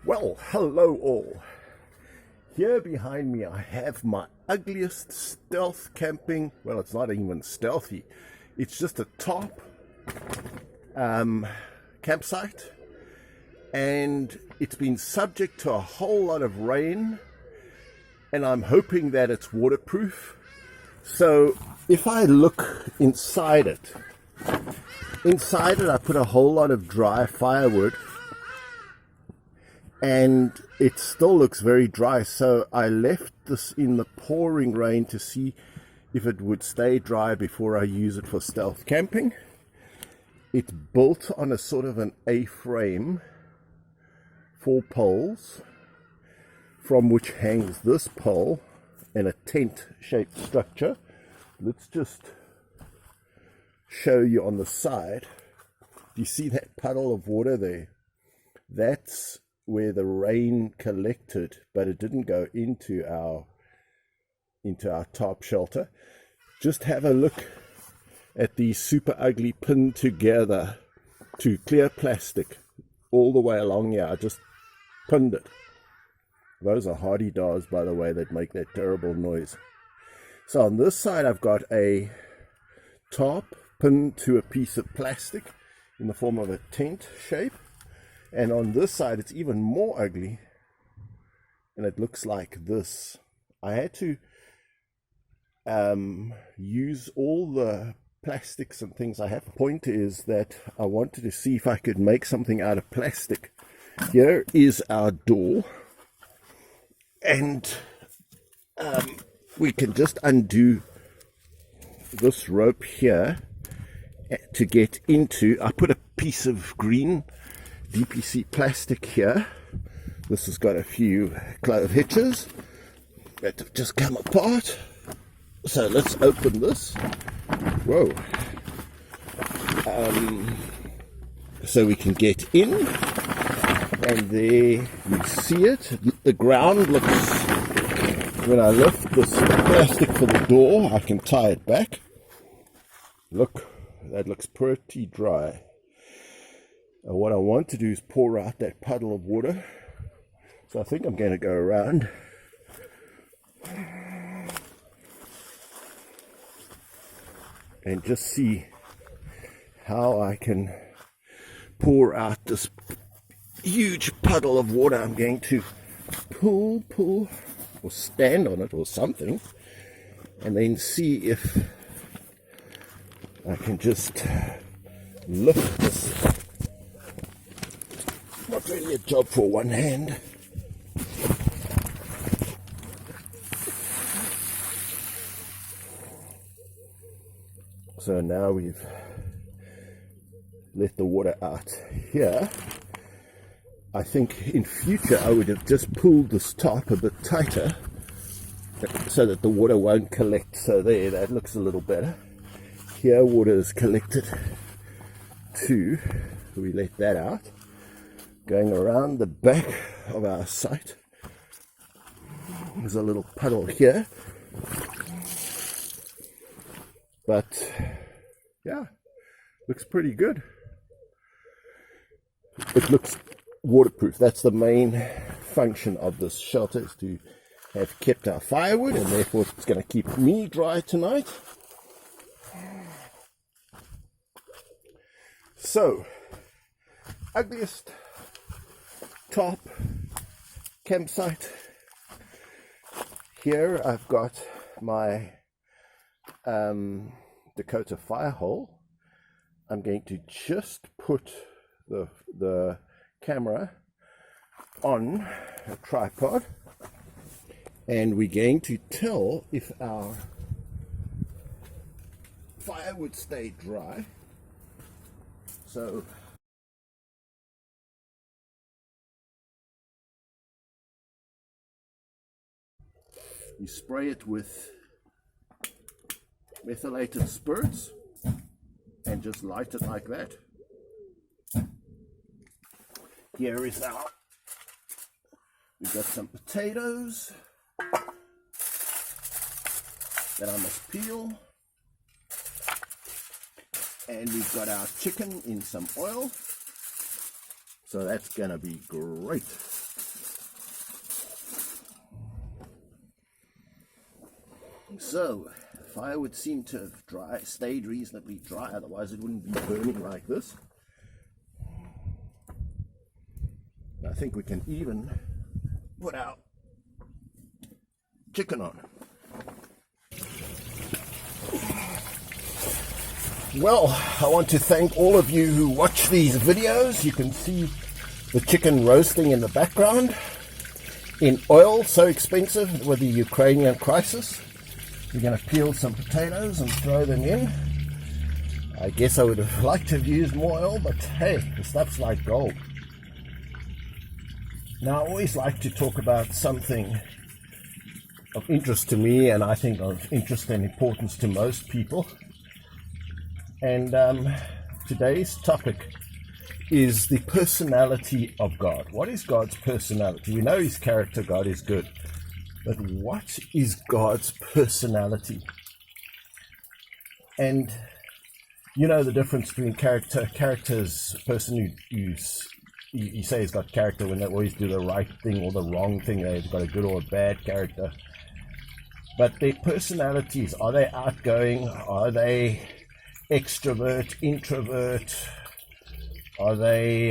Well, hello all. Here behind me I have my ugliest stealth camping, well, it's not even stealthy, it's just a tarp campsite, and it's been subject to a whole lot of rain, and I'm hoping that it's waterproof. So if I look inside it I put a whole lot of dry firewood, and it still looks very dry, so I left this in the pouring rain to see if it would stay dry before I use it for stealth camping. It's built on a sort of an A-frame, 4 poles, from which hangs this pole and a tent-shaped structure. Let's just show you on the side. Do you see that puddle of water there? That's where the rain collected, but it didn't go into our tarp shelter. Just have a look at these super ugly pinned together to clear plastic all the way along here. I just pinned it. Those are hardy dars, by the way, that make that terrible noise. So on this side I've got a tarp pinned to a piece of plastic in the form of a tent shape. And on this side, it's even more ugly, and it looks like this. I had to use all the plastics and things I have. The point is that I wanted to see if I could make something out of plastic. Here is our door, and we can just undo this rope here to get into. I put a piece of green DPC plastic here. This has got a few clove hitches that have just come apart. So let's open this. Whoa. So we can get in, and there you see it. The ground looks, when I lift this plastic for the door, I can tie it back. Look, that looks pretty dry. What I want to do is pour out that puddle of water. So I think I'm going to go around and just see how I can pour out this huge puddle of water. I'm going to pull, or stand on it or something, and then see if I can just lift this. Not really a job for one hand. So now we've let the water out here. I think in future I would have just pulled this top a bit tighter so that the water won't collect. So there, that looks a little better. Here water is collected too. We let that out. Going around the back of our site, there's a little puddle here, but yeah, looks pretty good. It looks waterproof. That's the main function of this shelter, is to have kept our firewood, and therefore it's going to keep me dry tonight. So, ugliest tarp campsite. Here I've got my Dakota fire hole. I'm going to just put the camera on a tripod, and we're going to tell if our firewood stay dry. So you spray it with methylated spirits and just light it like that. Here is we've got some potatoes that I must peel. And we've got our chicken in some oil. So that's gonna be great. So, fire would seem to have stayed reasonably dry, otherwise it wouldn't be burning like this. I think we can even put our chicken on. Well, I want to thank all of you who watch these videos. You can see the chicken roasting in the background in oil, so expensive with the Ukrainian crisis. We're going to peel some potatoes and throw them in. I guess I would have liked to have used more oil, but hey, the stuff's like gold. Now, I always like to talk about something of interest to me, and I think of interest and importance to most people. And today's topic is the personality of God. What is God's personality? We know his character, God is good. But what is God's personality? And you know the difference between character. Character is a person who you say he's got character when they always do the right thing or the wrong thing. They've got a good or a bad character. But their personalities, are they outgoing? Are they extrovert, introvert? Are they,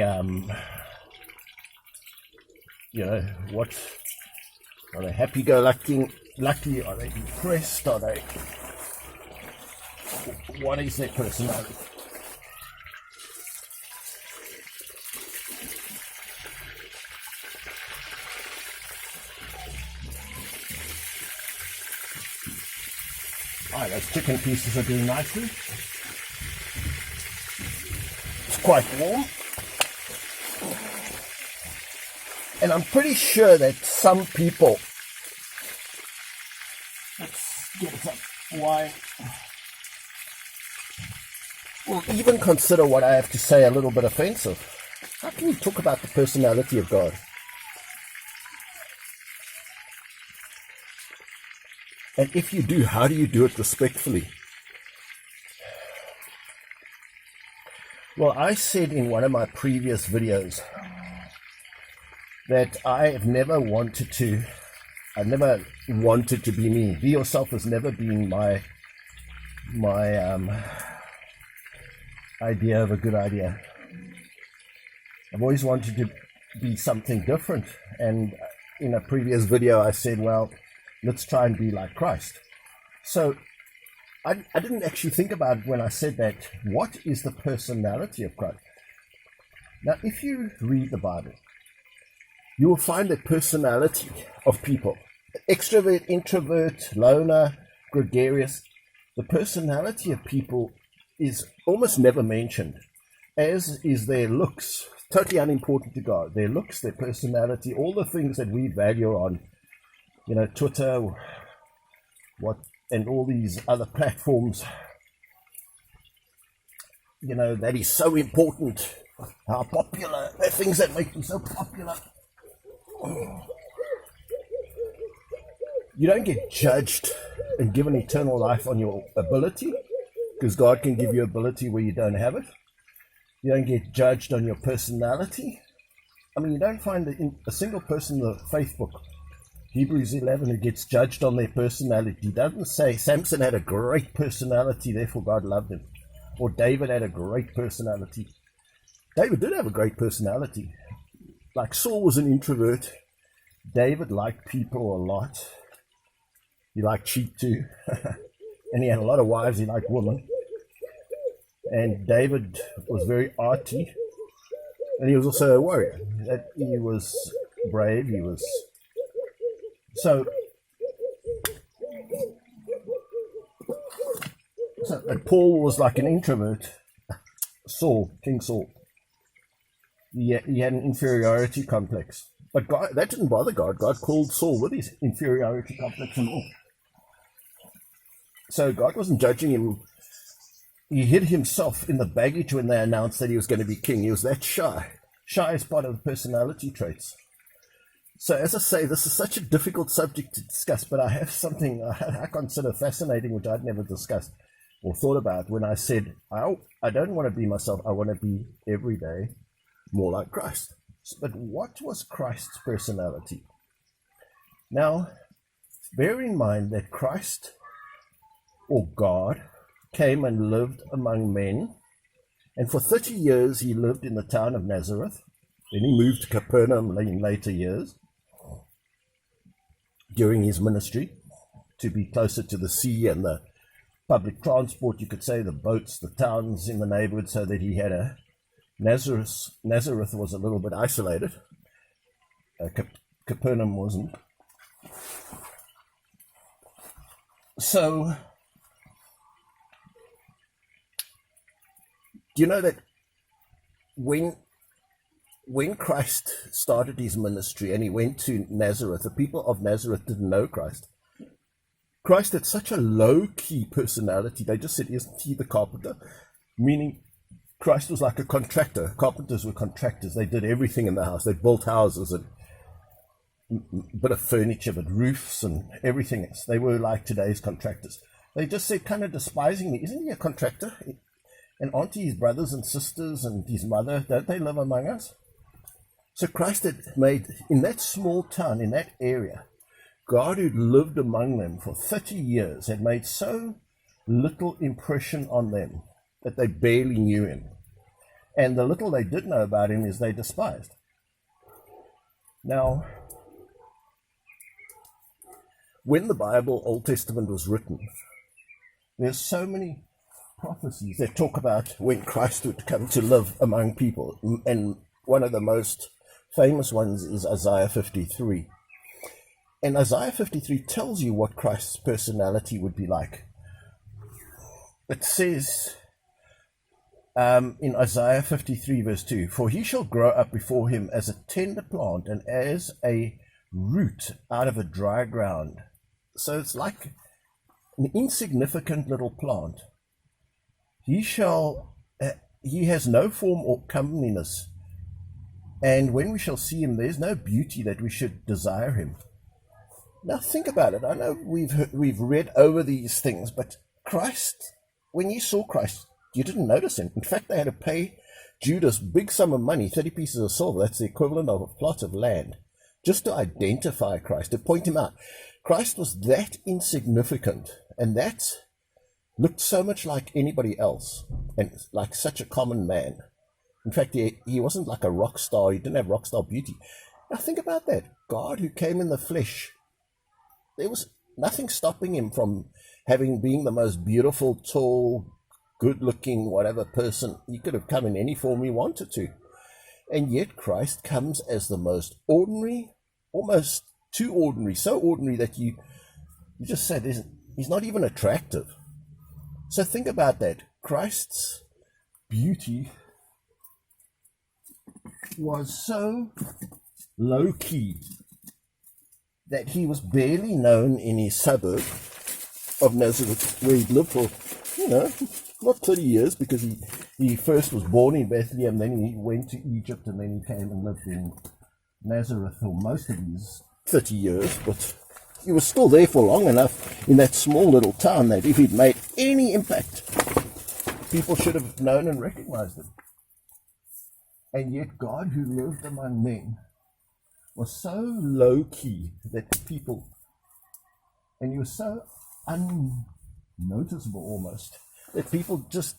what? Are they happy-go-lucky? Are they depressed? Are they? What is their personality? Alright, those chicken pieces are doing nicely. It's quite warm. And I'm pretty sure that some people, let's get some wine, will even consider what I have to say a little bit offensive. How can you talk about the personality of God? And if you do, how do you do it respectfully? Well, I said in one of my previous videos that I've never wanted to be me. Be yourself has never been my idea of a good idea. I've always wanted to be something different. And in a previous video, I said, well, let's try and be like Christ. So I didn't actually think about it when I said that. What is the personality of Christ? Now, if you read the Bible, you will find the personality of people. Extrovert, introvert, loner, gregarious. The personality of people is almost never mentioned, as is their looks. Totally unimportant to God. Their looks, their personality, all the things that we value on, Twitter, and all these other platforms, that is so important. How popular, the things that make you so popular. You don't get judged and given eternal life on your ability, because God can give you ability where you don't have it. You don't get judged on your personality. I mean, you don't find a single person in the faith book, Hebrews 11, who gets judged on their personality. It doesn't say Samson had a great personality, therefore God loved him. Or David had a great personality. David did have a great personality. Like Saul was an introvert. David liked people a lot. He liked sheep too. And he had a lot of wives. He liked women. And David was very arty. And he was also a warrior. He was brave. He was... So Paul was like an introvert. Saul, King Saul. He had an inferiority complex. But God, that didn't bother God. God called Saul with his inferiority complex and all. So God wasn't judging him. He hid himself in the baggage when they announced that he was going to be king. He was that shy. Shy is part of the personality traits. So as I say, this is such a difficult subject to discuss, but I have something I consider fascinating, which I'd never discussed or thought about when I said, I don't want to be myself. I want to be every day more like Christ. But what was Christ's personality? Now, bear in mind that Christ or God, came and lived among men. And for 30 years he lived in the town of Nazareth. Then he moved to Capernaum in later years during his ministry to be closer to the sea and the public transport, you could say, the boats, the towns in the neighborhood, so that he had a Nazareth was a little bit isolated. Capernaum wasn't. So, do you know that when Christ started his ministry and he went to Nazareth, the people of Nazareth didn't know Christ. Christ had such a low-key personality. They just said, isn't he the carpenter? Meaning Christ was like a contractor. Carpenters were contractors. They did everything in the house. They built houses and a bit of furniture, but roofs and everything else. They were like today's contractors. They just said, kind of despisingly, isn't he a contractor? And aren't his brothers and sisters and his mother, don't they live among us? So Christ had made, in that small town, in that area, God, who'd lived among them for 30 years, had made so little impression on them that they barely knew him. And the little they did know about him is they despised. Now, when the Bible, Old Testament, was written, there's so many prophecies that talk about when Christ would come to live among people. And one of the most famous ones is Isaiah 53. And Isaiah 53 tells you what Christ's personality would be like. It says in Isaiah 53 verse 2, "For he shall grow up before him as a tender plant and as a root out of a dry ground." So it's like an insignificant little plant. He has no form or comeliness. And when we shall see him, there's no beauty that we should desire him. Now think about it. I know we've read over these things, but Christ, when you saw Christ, you didn't notice him. In fact, they had to pay Judas big sum of money, 30 pieces of silver. That's the equivalent of a plot of land, just to identify Christ, to point him out. Christ was that insignificant, and that looked so much like anybody else, and like such a common man. In fact, he wasn't like a rock star. He didn't have rock star beauty. Now think about that. God who came in the flesh. There was nothing stopping him from being the most beautiful, tall, good-looking, whatever person. He could have come in any form he wanted to. And yet Christ comes as the most ordinary, almost too ordinary, so ordinary that you just said he's not even attractive. So think about that. Christ's beauty was so low-key that he was barely known in his suburb of Nazareth, where he'd lived for, not 30 years, because he first was born in Bethlehem, then he went to Egypt, and then he came and lived in Nazareth for most of his 30 years, but he was still there for long enough in that small little town that if he'd made any impact, people should have known and recognized him. And yet God, who lived among men, was so low-key that people, and he was so unnoticeable almost, that people just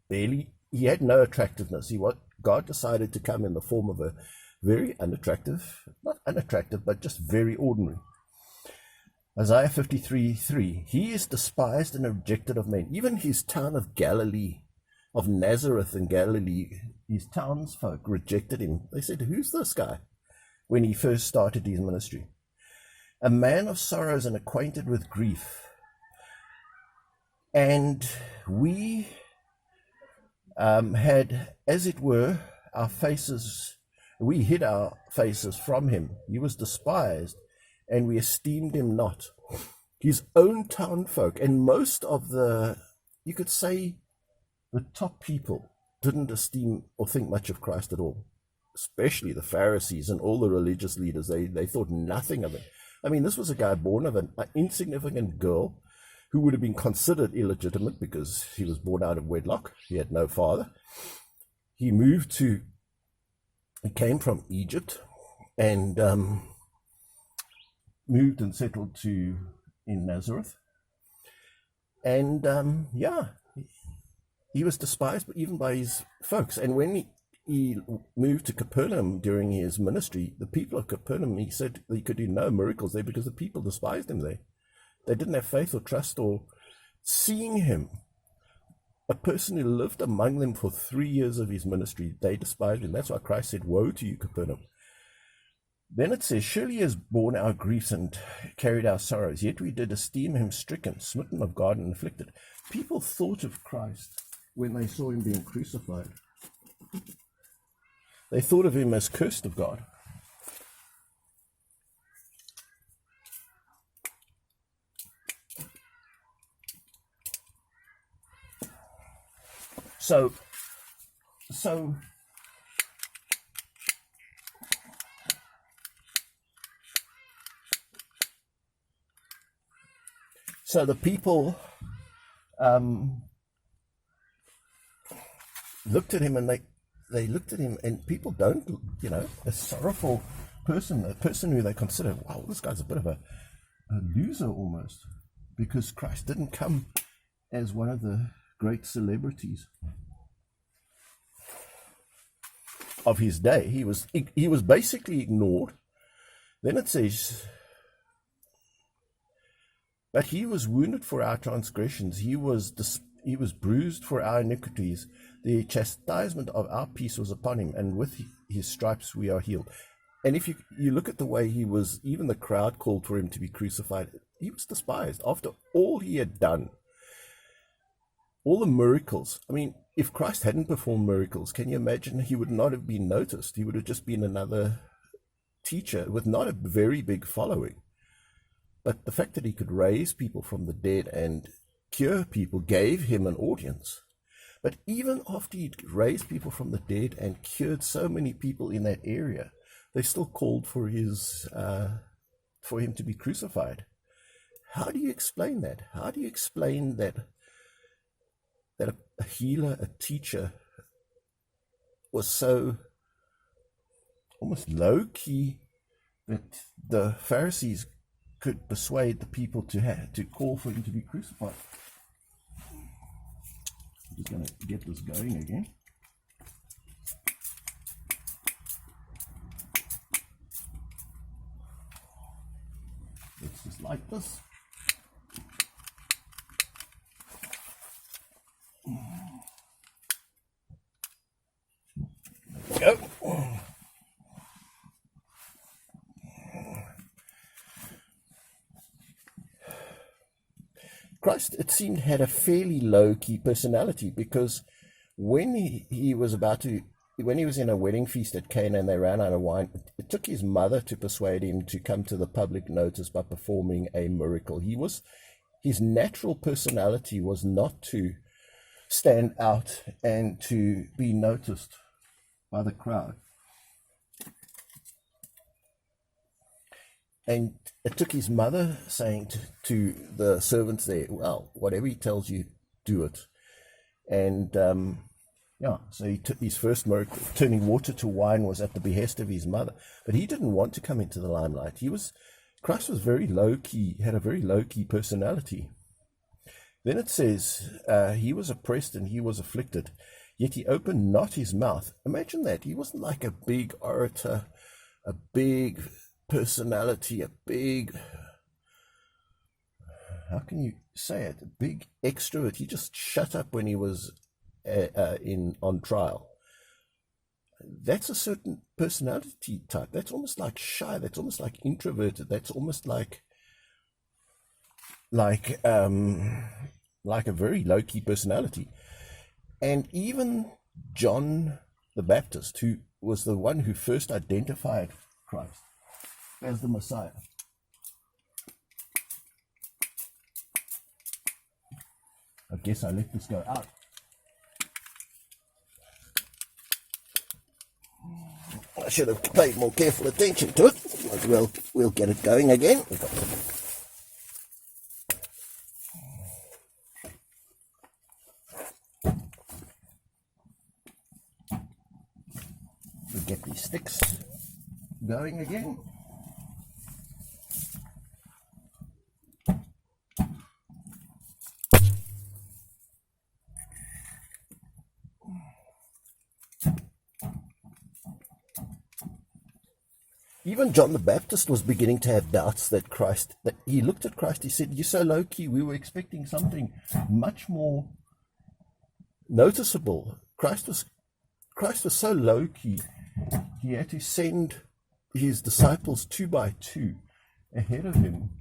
barely, he had no attractiveness. God decided to come in the form of a very unattractive, not unattractive, but just very ordinary. Isaiah 53:3, "He is despised and rejected of men." Even his town of Galilee, of Nazareth in Galilee, his townsfolk rejected him. They said, "Who's this guy?" When he first started his ministry. "A man of sorrows and acquainted with grief. And we had, as it were, our faces, we hid our faces from him. He was despised, and we esteemed him not." His own townfolk, and most of you could say, the top people didn't esteem or think much of Christ at all. Especially the Pharisees and all the religious leaders. They thought nothing of it. I mean, this was a guy born of an insignificant girl who would have been considered illegitimate because he was born out of wedlock. He had no father. He came from Egypt and moved and settled in Nazareth. And he was despised even by his folks. And when he moved to Capernaum during his ministry, the people of Capernaum, he said he could do no miracles there because the people despised him there. They didn't have faith or trust or seeing him. A person who lived among them for 3 years of his ministry, they despised him. That's why Christ said, woe to you, Capernaum. Then it says, surely he has borne our griefs and carried our sorrows, yet we did esteem him stricken, smitten of God, and afflicted. People thought of Christ when they saw him being crucified. They thought of him as cursed of God. So the people looked at him, and they looked at him, and people don't, a sorrowful person, a person who they consider, wow, this guy's a bit of a loser almost, because Christ didn't come as one of the great celebrities of his day. He was basically ignored. Then it says, but he was wounded for our transgressions, he was bruised for our iniquities. The chastisement of our peace was upon him, and with his stripes we are healed. And if you look at the way he was, even the crowd called for him to be crucified. He was despised after all he had done, all the miracles. I mean, if Christ hadn't performed miracles, can you imagine? He would not have been noticed. He would have just been another teacher with not a very big following. But the fact that he could raise people from the dead and cure people gave him an audience. But even after he'd raised people from the dead and cured so many people in that area, they still called for him to be crucified. How do you explain that? How do you explain that a healer, a teacher, was so almost low-key that the Pharisees could persuade the people to call for him to be crucified? I'm just going to get this going again. It's just like this. There we go. Christ, it seemed, had a fairly low-key personality, because when he was in a wedding feast at Cana and they ran out of wine, it took his mother to persuade him to come to the public notice by performing a miracle. His natural personality was not to stand out and to be noticed by the crowd. And it took his mother saying to the servants there, well, whatever he tells you, do it. And so he took his first miracle, turning water to wine, was at the behest of his mother. But he didn't want to come into the limelight. Christ was very low-key, had a very low-key personality. Then it says, he was oppressed and he was afflicted, yet he opened not his mouth. Imagine that. He wasn't like a big orator, a big personality, a big, how can you say it, a big extrovert. He just shut up when he was on trial. That's a certain personality type. That's almost like shy. That's almost like introverted. That's almost like a very low-key personality. And even John the Baptist, who was the one who first identified Christ as the Messiah, I guess I let this go out. I should have paid more careful attention to it. We'll get it going again. We'll get these sticks going again. Even John the Baptist was beginning to have doubts that he looked at Christ, he said, "You're so low key, we were expecting something much more noticeable." Christ was so low key, he had to send his disciples 2 by 2 ahead of him,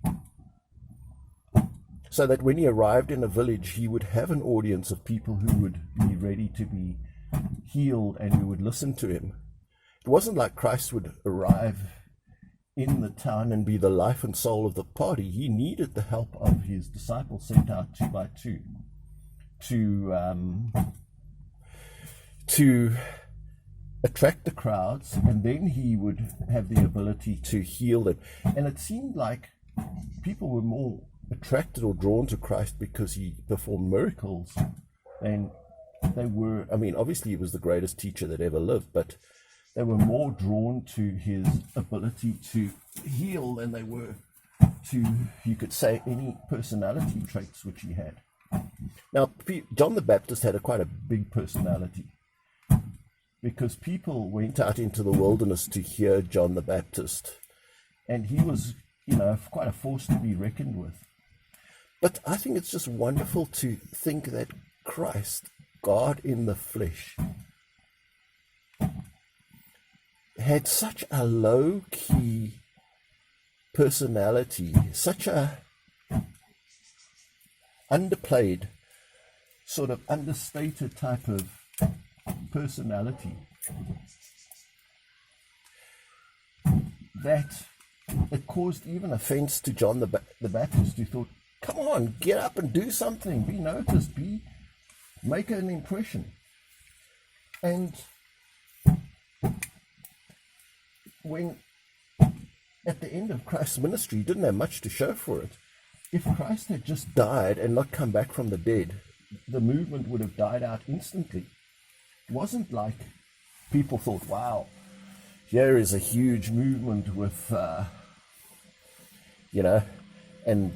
so that when he arrived in a village, he would have an audience of people who would be ready to be healed and who would listen to him. It wasn't like Christ would arrive in the town and be the life and soul of the party. He needed the help of his disciples sent out 2 by 2 to attract the crowds, and then he would have the ability to heal them. And it seemed like people were more attracted or drawn to Christ because he performed miracles than they were. I mean, obviously he was the greatest teacher that ever lived, but they were more drawn to his ability to heal than they were to, you could say, any personality traits which he had. Now, John the Baptist had quite a big personality, because people went out into the wilderness to hear John the Baptist, and he was, quite a force to be reckoned with. But I think it's just wonderful to think that Christ, God in the flesh, had such a low-key personality, such a underplayed, sort of understated type of personality, that it caused even offense to John the Baptist, who thought, "Come on, get up and do something, be noticed, make an impression." And when at the end of Christ's ministry, he didn't have much to show for it. If Christ had just died and not come back from the dead, the movement would have died out instantly. It wasn't like people thought, "Wow, here is a huge movement with, and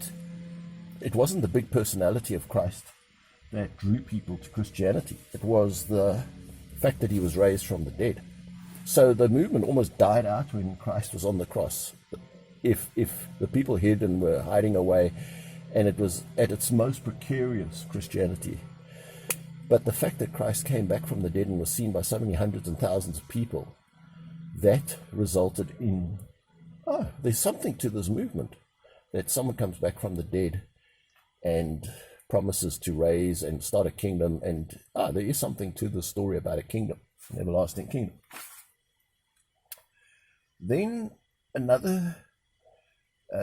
it wasn't the big personality of Christ that drew people to Christianity. It was the fact that he was raised from the dead. So the movement almost died out when Christ was on the cross. If the people hid and were hiding away, and it was at its most precarious, Christianity. But the fact that Christ came back from the dead and was seen by so many hundreds and thousands of people, that resulted in, there's something to this movement, that someone comes back from the dead and promises to raise and start a kingdom, and there is something to the story about a kingdom, an everlasting kingdom. Then another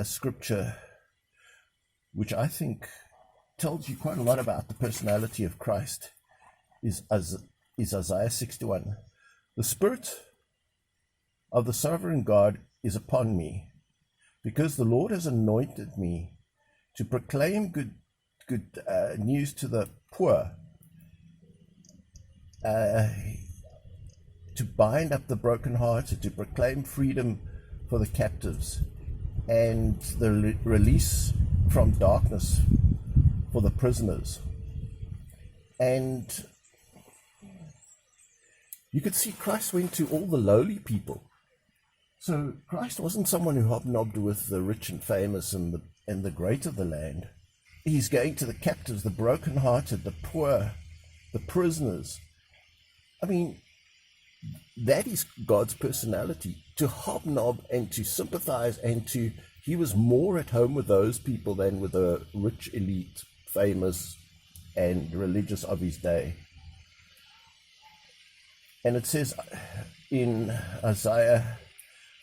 scripture, which I think tells you quite a lot about the personality of Christ, is Isaiah 61. "The Spirit of the sovereign God is upon me, because the Lord has anointed me to proclaim good news to the poor, to bind up the brokenhearted, to proclaim freedom for the captives, and the release from darkness for the prisoners." And you could see Christ went to all the lowly people. So Christ wasn't someone who hobnobbed with the rich and famous and the great of the land. He's going to the captives, the brokenhearted, the poor, the prisoners. I mean, that is God's personality, to hobnob and to sympathize, and he was more at home with those people than with the rich, elite, famous, and religious of his day. And it says in Isaiah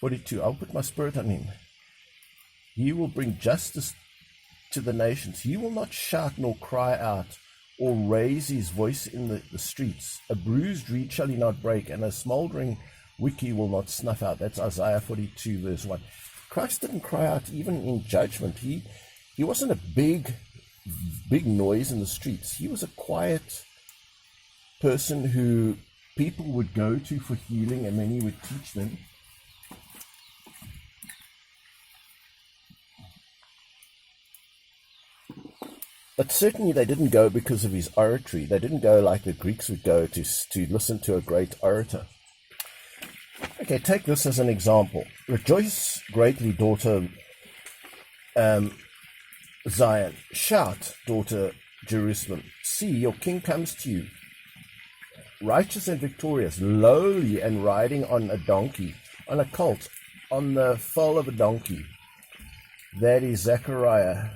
42, "I'll put my spirit on him. He will bring justice to the nations. He will not shout nor cry out or raise his voice in the streets. A bruised reed shall he not break, and a smoldering wick he will not snuff out." That's Isaiah 42, verse 1. Christ didn't cry out even in judgment. He wasn't a big noise in the streets. He was a quiet person who people would go to for healing, and then he would teach them. But certainly they didn't go because of his oratory. They didn't go like the Greeks would go to listen to a great orator. Okay, take this as an example. Rejoice greatly, daughter Zion. Shout, daughter Jerusalem. See, your king comes to you, righteous and victorious, lowly and riding on a donkey, on a colt, on the foal of a donkey. That is Zechariah,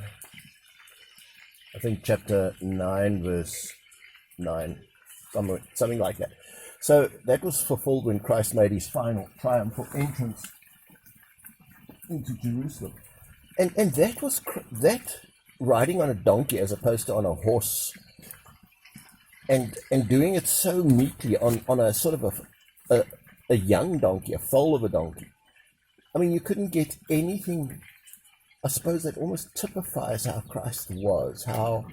I think chapter 9, verse 9, something like that. So that was fulfilled when Christ made his final triumphal entrance into Jerusalem. And that was that riding on a donkey as opposed to on a horse, and doing it so meekly on a sort of a young donkey, a foal of a donkey. I mean, you couldn't get anything, I suppose, that almost typifies how Christ was, how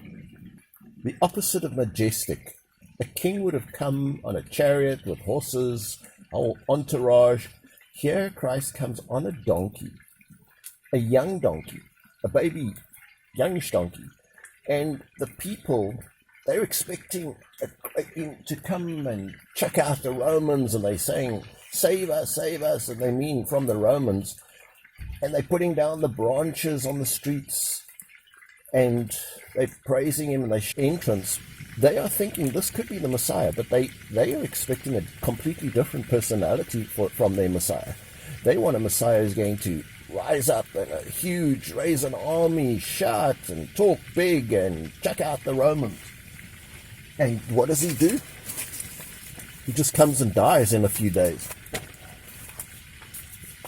the opposite of majestic. A king would have come on a chariot with horses, whole entourage. Here Christ comes on a donkey, a young donkey, a baby, youngish donkey. And the people, they're expecting to come and check out the Romans, and they're saying, save us, and they mean from the Romans. And they're putting down the branches on the streets, and they're praising him, and they entrance. They are thinking this could be the Messiah, but they are expecting a completely different personality from their Messiah. They want a Messiah who's going to rise up and a huge, raise an army, shout and talk big and check out the Romans. And what does he do? He just comes and dies in a few days.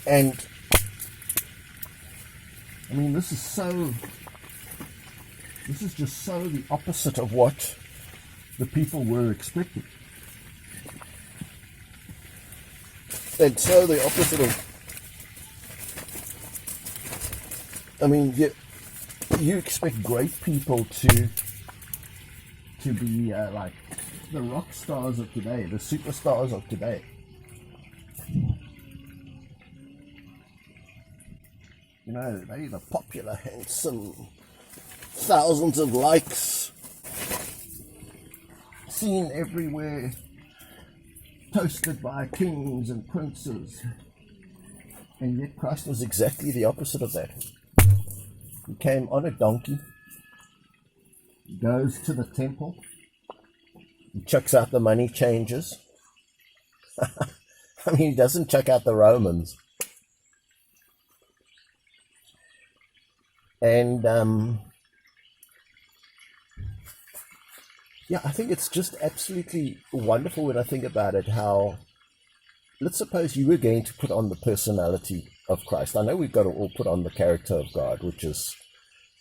And I mean, this is just so the opposite of what the people were expecting. And so the opposite of, I mean, you expect great people to be like the rock stars of today, the superstars of today. You know, they're the popular, handsome, thousands of likes, seen everywhere, toasted by kings and princes. And yet Christ was exactly the opposite of that. He came on a donkey, goes to the temple, he chucks out the money changers. I mean, he doesn't chuck out the Romans. And yeah, I think it's just absolutely wonderful when I think about it, how, let's suppose you were going to put on the personality of Christ. I know we've got to all put on the character of God, which is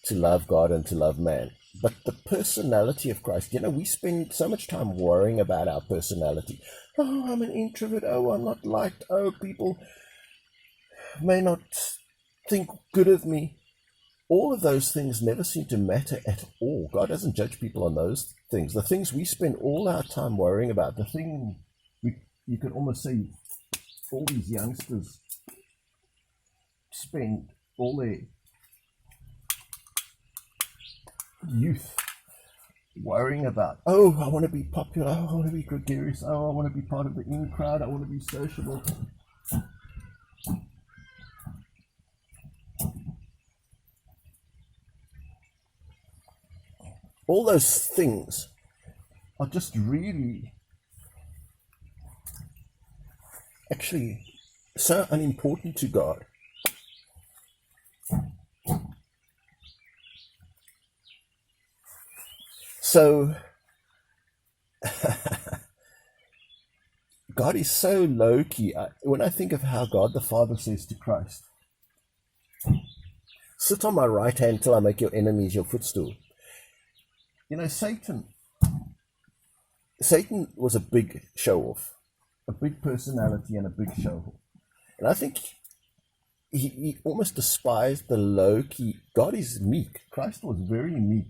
to love God and to love man. But the personality of Christ, you know, we spend so much time worrying about our personality. Oh, I'm an introvert. Oh, I'm not liked. Oh, people may not think good of me. All of those things never seem to matter at all. God doesn't judge people on those things. The things we spend all our time worrying about, the thing you could almost say all these youngsters spend all their youth worrying about. Oh, I want to be popular. Oh, I want to be gregarious. Oh, I want to be part of the in crowd. I want to be sociable. All those things are just really actually so unimportant to God. So God is so low-key. When I think of how God the Father says to Christ, sit on my right hand till I make your enemies your footstool. You know, Satan was a big show-off, a big personality and a big show-off. And I think he almost despised the low-key. God is meek. Christ was very meek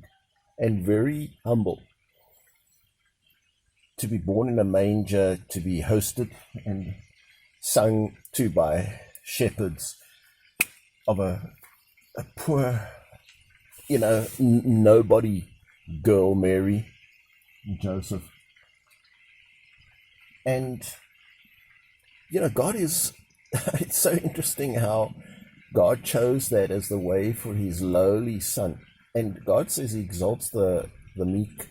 and very humble. To be born in a manger, to be hosted and sung to by shepherds of a poor, you know, nobody girl, Mary and Joseph. And God is, it's so interesting how God chose that as the way for his lowly son. And God says he exalts the meek.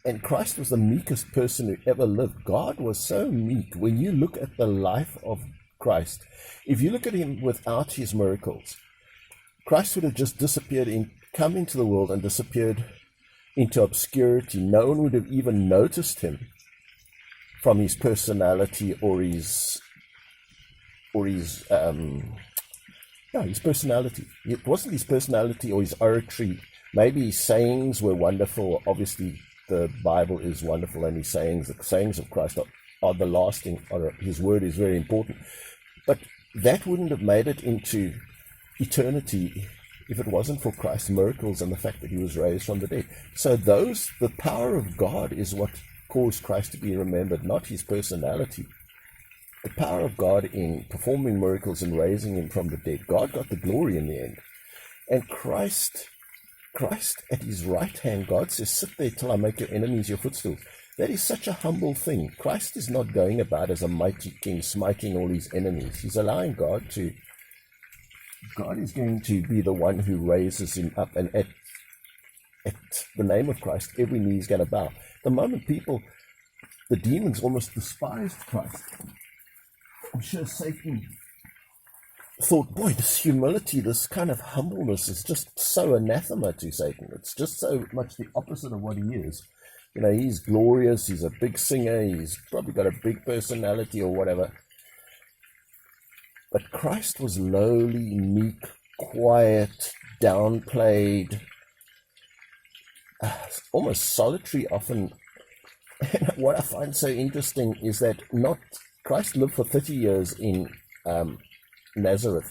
And Christ was the meekest person who ever lived. God was so meek. When you look at the life of Christ, if you look at him without his miracles, Christ would have just disappeared, come into the world and disappeared into obscurity. No one would have even noticed him from his personality or his personality. It wasn't his personality or his oratory. Maybe his sayings were wonderful. Obviously, the Bible is wonderful, and the sayings of Christ are the lasting. His word is very important. But that wouldn't have made it into eternity if it wasn't for Christ's miracles and the fact that he was raised from the dead. So the power of God is what caused Christ to be remembered, not his personality. The power of God in performing miracles and raising him from the dead. God got the glory in the end. And Christ at his right hand, God says, sit there till I make your enemies your footstools. That is such a humble thing. Christ is not going about as a mighty king, smiting all his enemies. He's allowing God is going to be the one who raises him up. And at the name of Christ, every knee is going to bow. The moment the demons almost despised Christ. I'm sure Satan thought, boy, this humility, this kind of humbleness is just so anathema to Satan. It's just so much the opposite of what he is. He's glorious, he's a big singer, he's probably got a big personality or whatever. But Christ was lowly, meek, quiet, downplayed, almost solitary often. And what I find so interesting is that Christ lived for 30 years in Nazareth,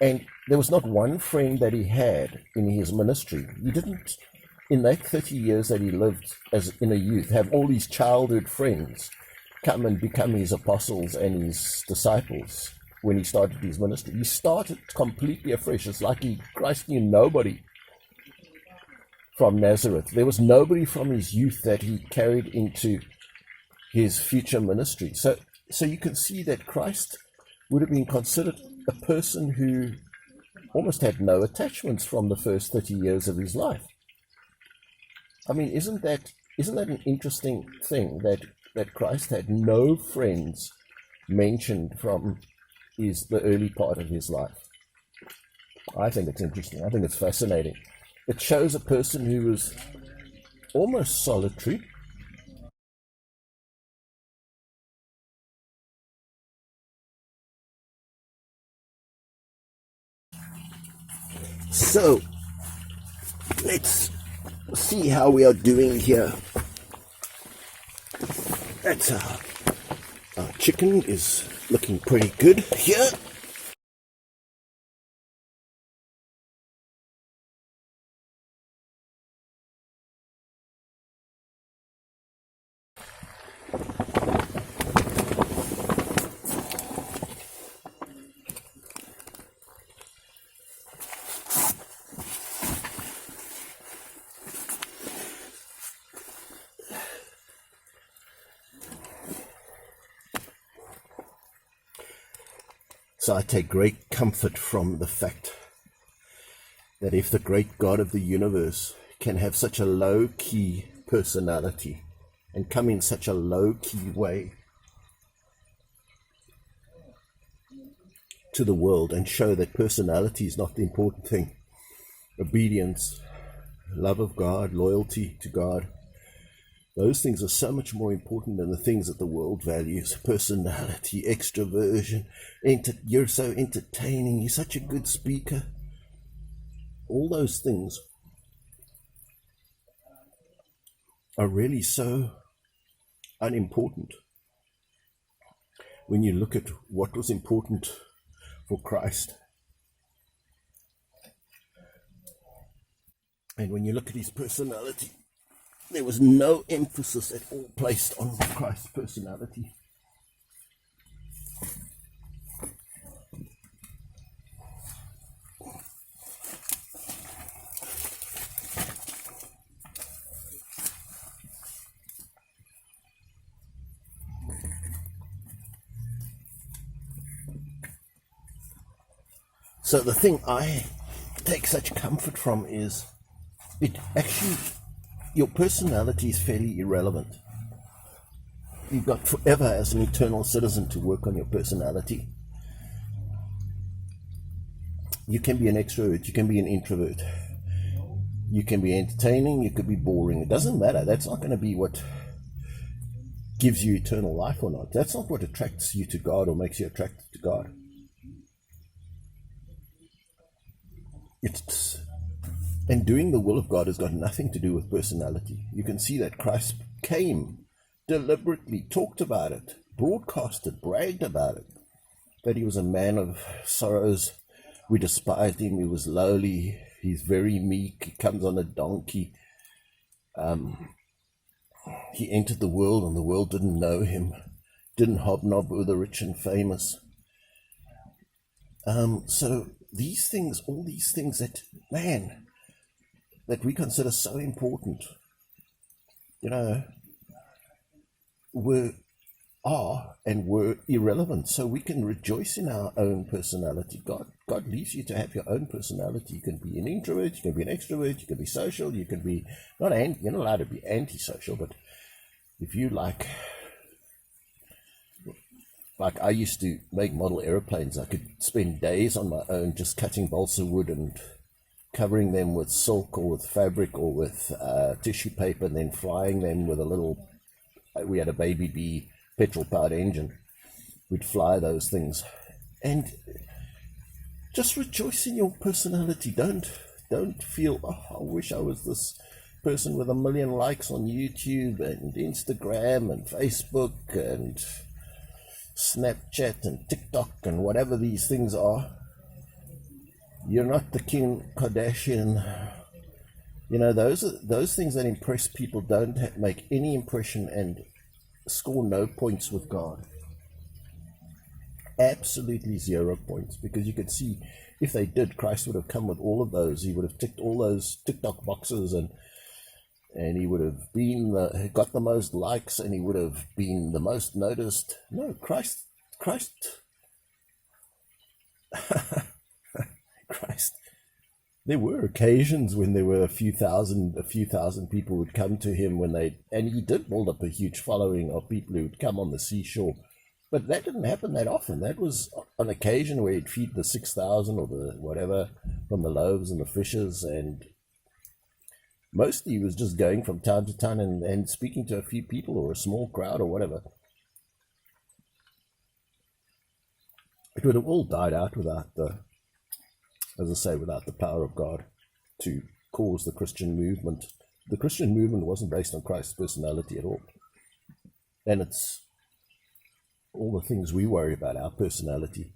and there was not one friend that he had in his ministry. He didn't, in that 30 years that he lived as in a youth, have all these childhood friends come and become his apostles and his disciples when he started his ministry. He started completely afresh. It's like Christ knew nobody from Nazareth. There was nobody from his youth that he carried into his future ministry. So you can see that Christ would have been considered a person who almost had no attachments from the first 30 years of his life. I mean, isn't that an interesting thing that Christ had no friends mentioned from the early part of his life? I think it's interesting. I think it's fascinating. It shows a person who was almost solitary. So, let's see how we are doing here. That's our chicken is looking pretty good here. So I take great comfort from the fact that if the great God of the universe can have such a low-key personality and come in such a low-key way to the world and show that personality is not the important thing, obedience, love of God, loyalty to God, those things are so much more important than the things that the world values. Personality, extroversion, you're so entertaining, you're such a good speaker. All those things are really so unimportant when you look at what was important for Christ. And when you look at his personality, there was no emphasis at all placed on Christ's personality. So the thing I take such comfort from is it actually, your personality is fairly irrelevant. You've got forever as an eternal citizen to work on your personality. You can be an extrovert, you can be an introvert, you can be entertaining, you could be boring. It doesn't matter. That's not going to be what gives you eternal life or not. That's not what attracts you to God or makes you attracted to God. And doing the will of God has got nothing to do with personality. You can see that Christ came, deliberately talked about it, broadcasted, bragged about it, that he was a man of sorrows. We despised him. He was lowly. He's very meek. He comes on a donkey. He entered the world and the world didn't know him, didn't hobnob with the rich and famous. So these things, all these things that, man, that we consider so important, were irrelevant. So we can rejoice in our own personality. God leaves you to have your own personality. You can be an introvert, you can be an extrovert, you can be social, you can be you're not allowed to be antisocial, but if you like I used to make model airplanes, I could spend days on my own just cutting balsa wood and covering them with silk or with fabric or with tissue paper, and then flying them with we had a baby bee petrol-powered engine. We'd fly those things. And just rejoice in your personality. Don't feel, I wish I was this person with 1 million likes on YouTube and Instagram and Facebook and Snapchat and TikTok and whatever these things are. You're not the Kim Kardashian. Those things that impress people don't make any impression and score no points with God. Absolutely 0 points, because you could see if they did, Christ would have come with all of those. He would have ticked all those TikTok boxes, and he would have got the most likes, and he would have been the most noticed. No, Christ. There were occasions when there were a few thousand people would come to him and he did build up a huge following of people who would come on the seashore. But that didn't happen that often. That was an occasion where he'd feed the 6,000 or the whatever from the loaves and the fishes, and mostly he was just going from town to town and speaking to a few people or a small crowd or whatever. It would have all died out without the power of God to cause the Christian movement. The Christian movement wasn't based on Christ's personality at all. And it's all the things we worry about, our personality,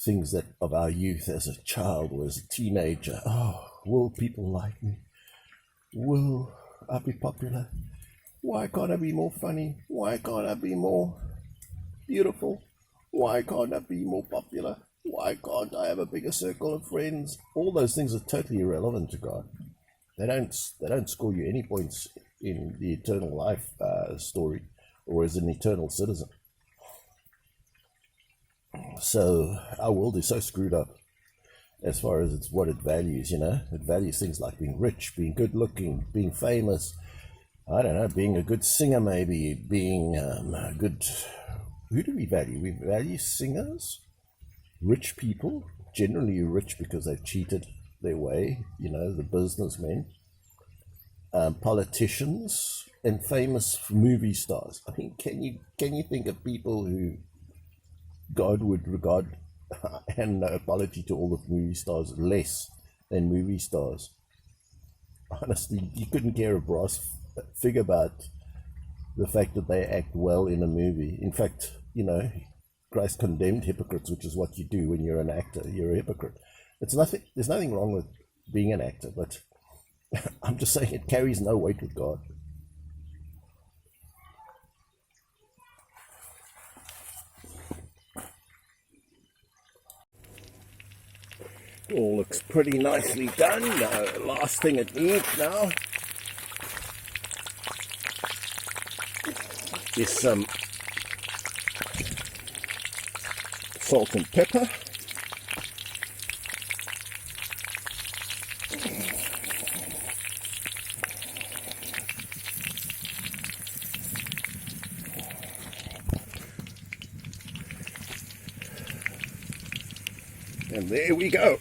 things that of our youth as a child or as a teenager. Oh, will people like me? Will I be popular? Why can't I be more funny? Why can't I be more beautiful? Why can't I be more popular? Why can't I have a bigger circle of friends? All those things are totally irrelevant to God. They don't score you any points in the eternal life story or as an eternal citizen. So our world is so screwed up as far as what it values. It values things like being rich, being good looking, being famous, I don't know, being a good singer, maybe being a good, who do we value? We value singers, rich people, generally rich because they've cheated their way, the businessmen, politicians, and famous movie stars. I mean, can you think of people who God would regard, and no apology to all the movie stars, less than movie stars? Honestly, you couldn't care a brass fig about the fact that they act well in a movie. In fact, Christ condemned hypocrites, which is what you do when you're an actor. You're a hypocrite. There's nothing wrong with being an actor, but I'm just saying it carries no weight with God. All looks pretty nicely done. Now, last thing it needs now is some salt and pepper. And there we go.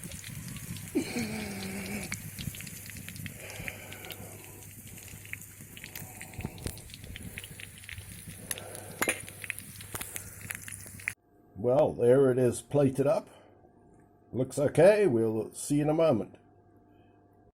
Well, there it is plated up. Looks okay. We'll see in a moment.